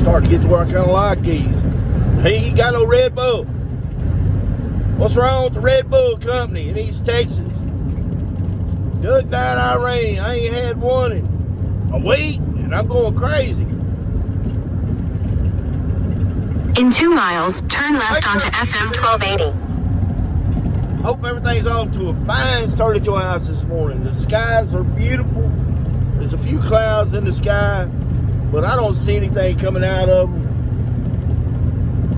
Starting to get to where I kind of like these. He ain't got no Red Bull. What's wrong with the Red Bull company in East Texas? Good night, Irene. I ain't had one in a week, and I'm going crazy. In 2 miles, turn left onto FM 1280. Hope everything's off to a fine start at your house this morning. The skies are beautiful. There's a few clouds in the sky, but I don't see anything coming out of them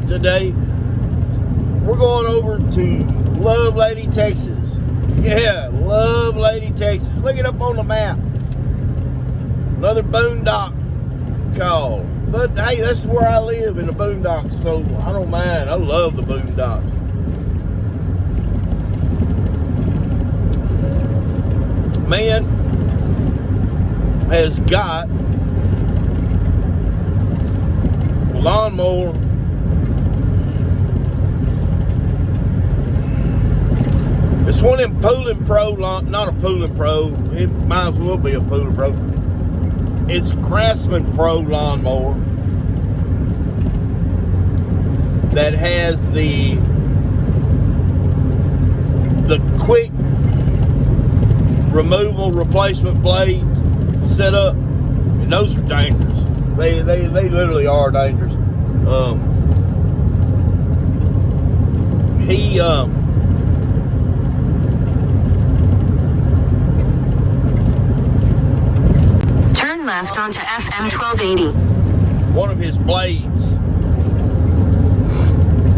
today. We're going over to Love Lady, Texas. Yeah, Love Lady, Texas. Look it up on the map. Another boondock call. But hey, that's where I live, in the boondocks, so I don't mind. I love the boondocks. Man has got a lawnmower. It's one of them Pulling Pro, not a Pulling Pro. It might as well be a Pulling Pro. It's a Craftsman Pro lawnmower that has the quick removal replacement blades set up, and those are dangerous. They literally are dangerous. Turn left onto FM 1280. One of his blades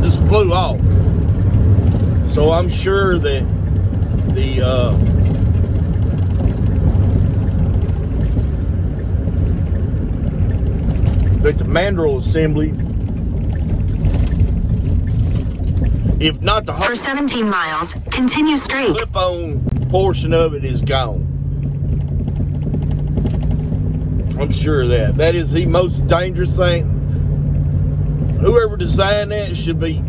just flew off. So I'm sure that the mandrel assembly, if not the whole, for 17 miles, continue straight. Clip-on portion of it is gone. I'm sure of that. That is the most dangerous thing. Whoever designed that should be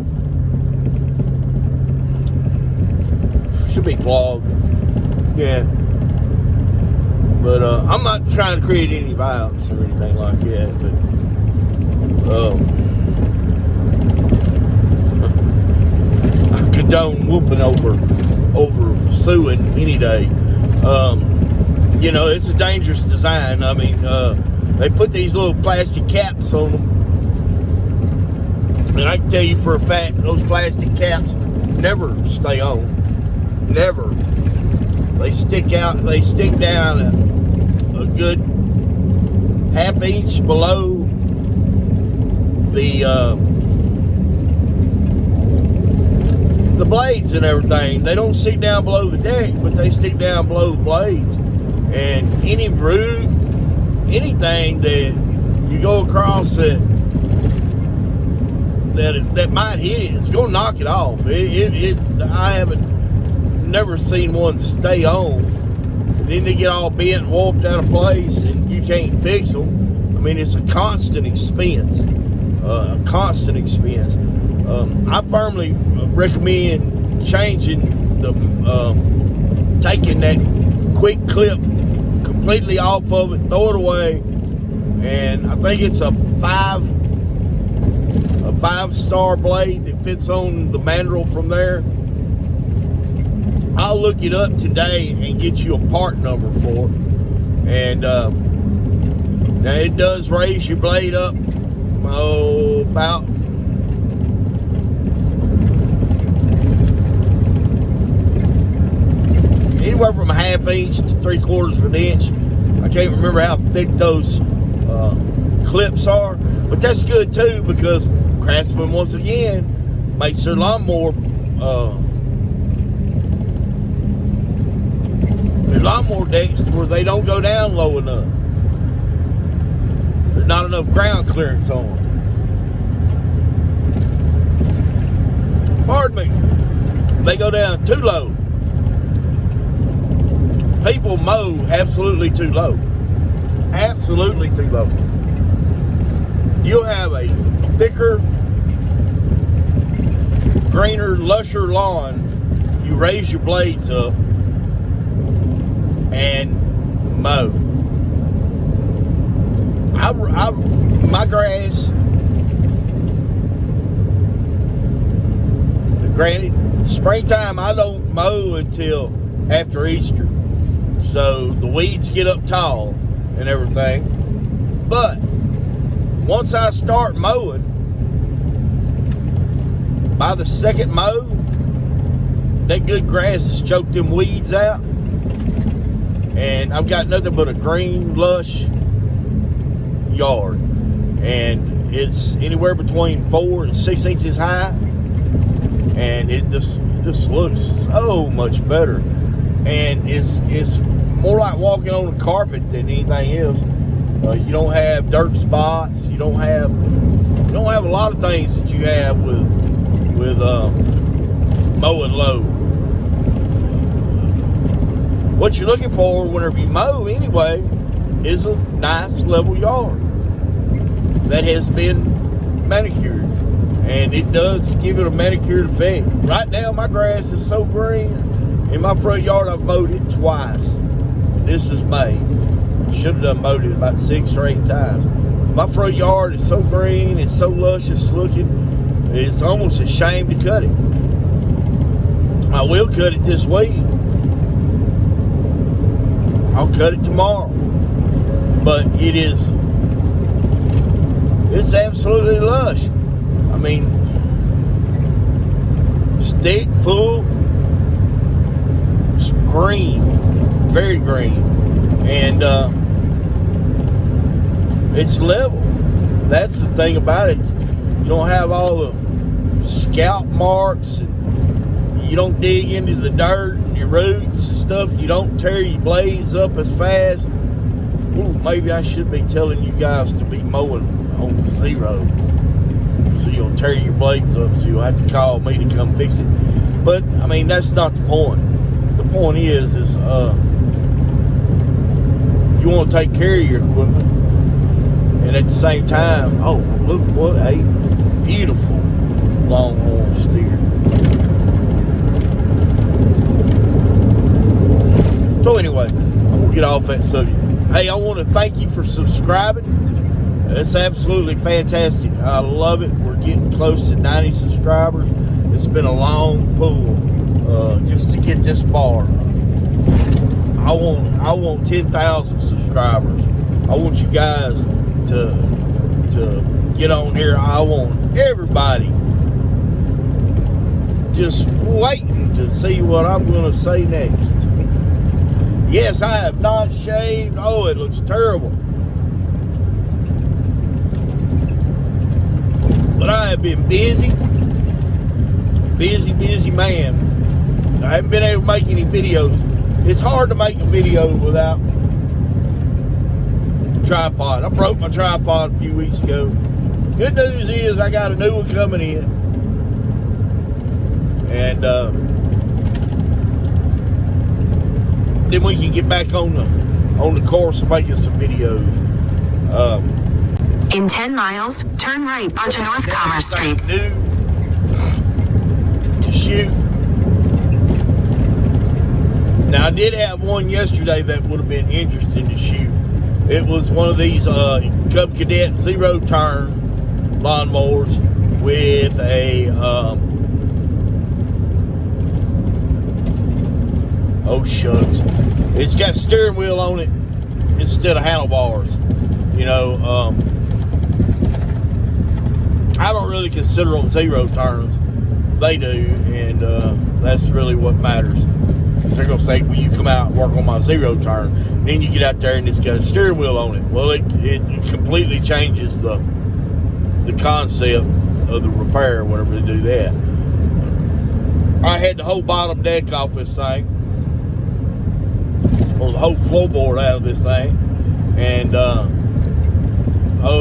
flogged. Yeah. But I'm not trying to create any violence or anything like that. But I condone whooping over suing any day. You know, it's a dangerous design. I mean, they put these little plastic caps on them. And I can tell you for a fact, those plastic caps never stay on. Never. They stick out, they stick down a good half inch below the blades and everything. They don't stick down below the deck, but they stick down below the blades. And any root, anything that you go across that might hit it, it's gonna knock it off. I haven't never seen one stay on. Then they get all bent and warped out of place, and you can't fix them. I mean, it's a constant expense. A constant expense. I firmly recommend changing taking that quick clip completely off of it, throw it away, and I think it's a 5-star blade that fits on the mandrel from there. I'll look it up today and get you a part number for it. And now it does raise your blade up about anywhere from a half inch to 3/4 of an inch. I can't remember how thick those clips are, but that's good too, because Craftsman once again makes their lawnmower decks where they don't go down low enough. There's not enough ground clearance on them. Pardon me. They go down too low. People mow absolutely too low. Absolutely too low. You'll have a thicker, greener, lusher lawn if you raise your blades up and mow. My grass Granted, springtime I don't mow until after Easter, so the weeds get up tall and everything. But once I start mowing, by the second mow, that good grass has choked them weeds out, and I've got nothing but a green, lush yard. And it's anywhere between 4 and 6 inches high, and it just looks so much better. And it's more like walking on a carpet than anything else. You don't have dirt spots. You don't have a lot of things that you have with mowing low. What you're looking for whenever you mow anyway is a nice level yard that has been manicured, and it does give it a manicured effect. Right now my grass is so green. In my front yard I've mowed it twice. This is May. Should have done mowed it about 6 or 8 times. My front yard is so green and so luscious looking, it's almost a shame to cut it. I will cut it this week. I'll cut it tomorrow. But it's absolutely lush. I mean, it's thick, full, it's green, very green, and it's level. That's the thing about it. You don't have all the scalp marks, and you don't dig into the dirt and your roots and stuff. You don't tear your blades up as fast. Ooh, maybe I should be telling you guys to be mowing on 0, so you'll tear your blades up, so you'll have to call me to come fix it. But I mean, that's not the point. The point is you want to take care of your equipment, and at the same time, oh, look what a beautiful longhorn steer. So anyway, I'm gonna get off that subject. Hey, I want to thank you for subscribing. It's absolutely fantastic. I love it. We're getting close to 90 subscribers. It's been a long pull just to get this far. I want 10,000 subscribers. I want you guys to get on here. I want everybody just waiting to see what I'm going to say next. Yes, I have not shaved. Oh, it looks terrible. But I have been busy man. I haven't been able to make any videos. It's hard to make a video without a tripod. I broke my tripod a few weeks ago. Good news is I got a new one coming in. And then we can get back on the course of making some videos. In 10 miles, turn right onto North Commerce Street. New to shoot. Now I did have one yesterday that would have been interesting to shoot. It was one of these Cub Cadet 0-turn lawnmowers with a oh shucks, it's got a steering wheel on it instead of handlebars. You know, I don't really consider them 0-turns. They do, and that's really what matters. They're gonna say, "Will you come out and work on my 0-turn?" Then you get out there and it's got a steering wheel on it. Well, it completely changes the concept of the repair whenever they do that. I had the whole bottom deck off this thing, or the whole floorboard out of this thing, and oh,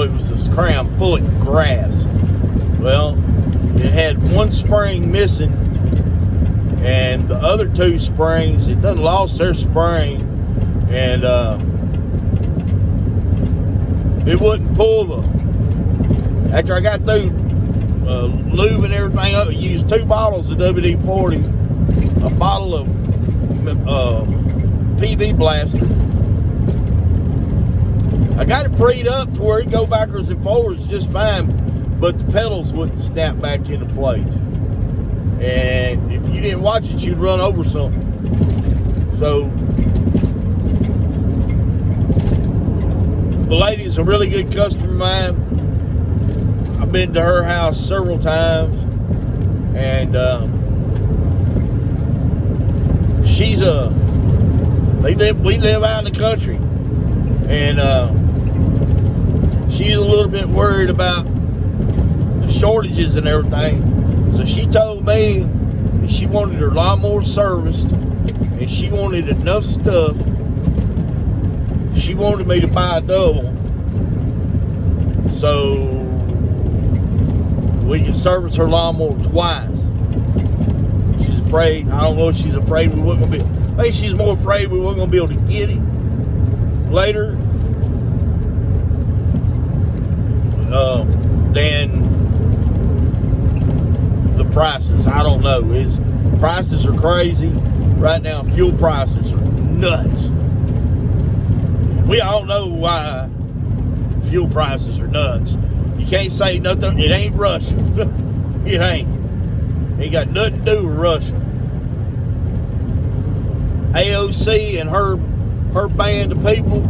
it was just crammed full of grass. Well, it had one spring missing, and the other 2 springs, it done lost their spring, and it wouldn't pull the. After I got through lubing everything up, I used 2 bottles of WD-40, a bottle of PB Blaster. I got it freed up to where it go backwards and forwards just fine, but the pedals wouldn't snap back into place. And if you didn't watch it, you'd run over something. So the lady's a really good customer of mine. I've been to her house several times, and we live out in the country, and she's a little bit worried about the shortages and everything. So she told me that she wanted her lawnmower serviced, and she wanted enough stuff. She wanted me to buy a double, so we can service her lawnmower twice. She's afraid. I don't know if she's afraid we weren't going to be. I think she's more afraid we weren't going to be able to get it later than the prices. I don't know. Prices are crazy right now. Fuel prices are nuts. We all know why fuel prices are nuts. You can't say nothing. It ain't Russia. It ain't. Ain't got nothing to do with Russia. AOC and her band of people,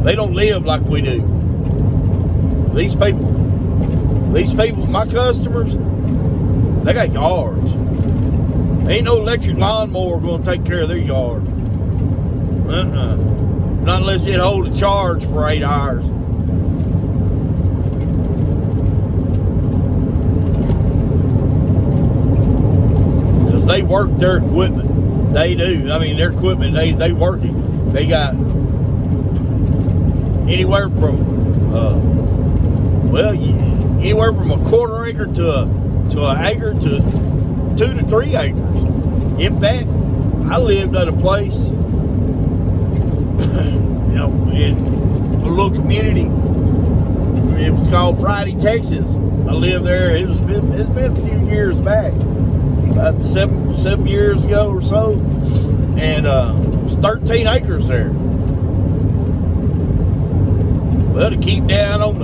they don't live like we do. These people, my customers, they got yards. Ain't no electric lawnmower going to take care of their yard. Not unless it hold a charge for 8 hours. Because they work their equipment. They do. I mean, their equipment, they work it. They got anywhere from, anywhere from a quarter acre to an acre to 2 to 3 acres. In fact, I lived at a place, in a little community. It was called Friday, Texas. I lived there. It's been a few years back, about seven years ago or so, and it was 13 acres there. Well, to keep down on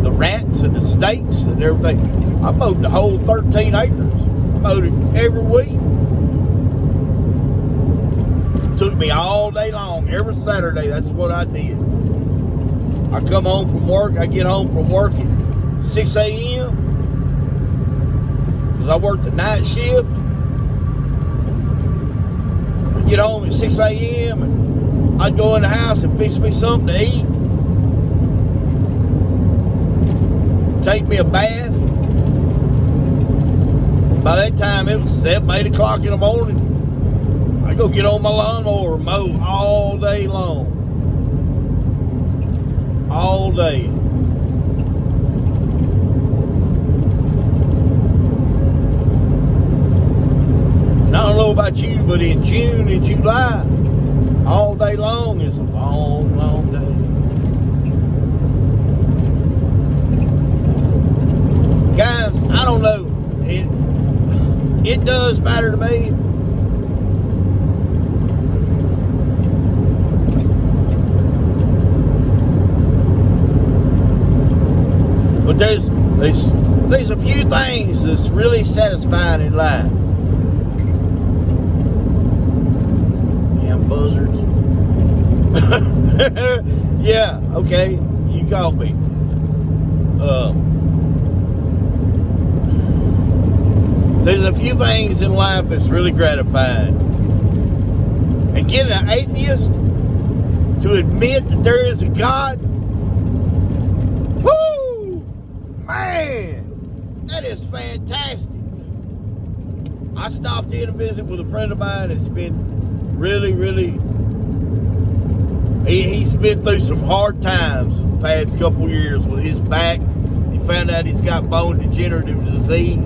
the rats and the snakes and everything, I mowed the whole 13 acres. I mowed it every week. Took me all day long, every Saturday. That's what I did. I come home from work. I get home from work at 6 a.m. because I worked the night shift. I get home at 6 a.m. and I'd go in the house and fix me something to eat. Take me a bath. By that time, it was 7, 8 o'clock in the morning. I go get on my lawnmower and mow all day long. All day. And I don't know about you, but in June and July, all day long is a long, long day. Guys, I don't know. It does matter to me. But there's a few things that's really satisfying in life. Damn buzzards. Yeah, okay, you caught me. There's a few things in life that's really gratifying. And getting an atheist to admit that there is a God, whoo! Man, that is fantastic. I stopped in to visit with a friend of mine that's been really, he's been through some hard times the past couple years with his back. He found out he's got bone degenerative disease.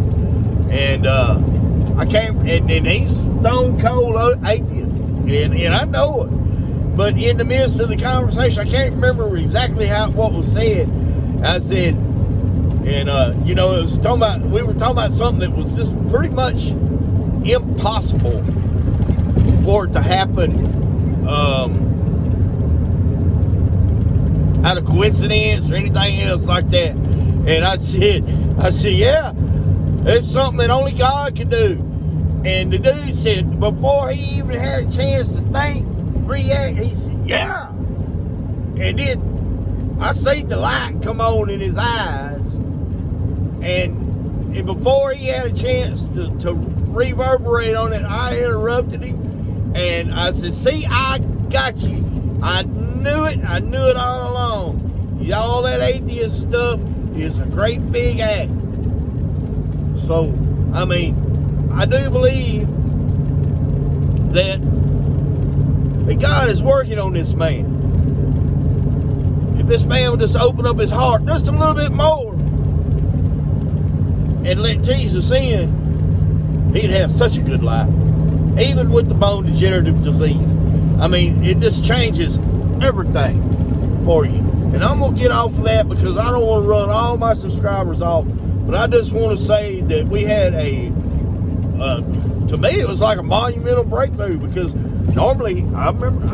And I can't, and he's stone cold atheist. And I know it. But in the midst of the conversation, I can't remember exactly what was said. I said, and it was we were talking about something that was just pretty much impossible for it to happen out of coincidence or anything else like that. And I said, yeah, it's something that only God can do. And the dude said, before he even had a chance to think, react, he said, yeah. And then I seen the light come on in his eyes. And before he had a chance to reverberate on it, I interrupted him. And I said, see, I got you. I knew it. I knew it all along. Y'all, that atheist stuff is a great big act. So, I mean, I do believe that God is working on this man. If this man would just open up his heart just a little bit more and let Jesus in, he'd have such a good life. Even with the bone degenerative disease. I mean, it just changes everything for you. And I'm going to get off of that because I don't want to run all my subscribers off. But I just want to say that we had to me, it was like a monumental breakthrough, because normally, I remember,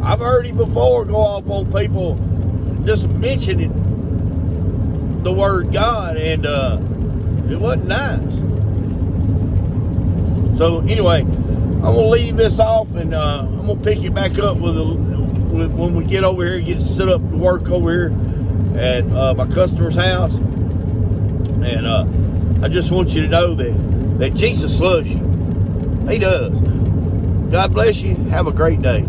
I've heard him before go off on people just mentioning the word God, and it wasn't nice. So anyway, I'm gonna leave this off, and I'm gonna pick it back up with when we get over here, get set up to work over here at my customer's house. And I just want you to know that Jesus loves you. He does. God bless you. Have a great day.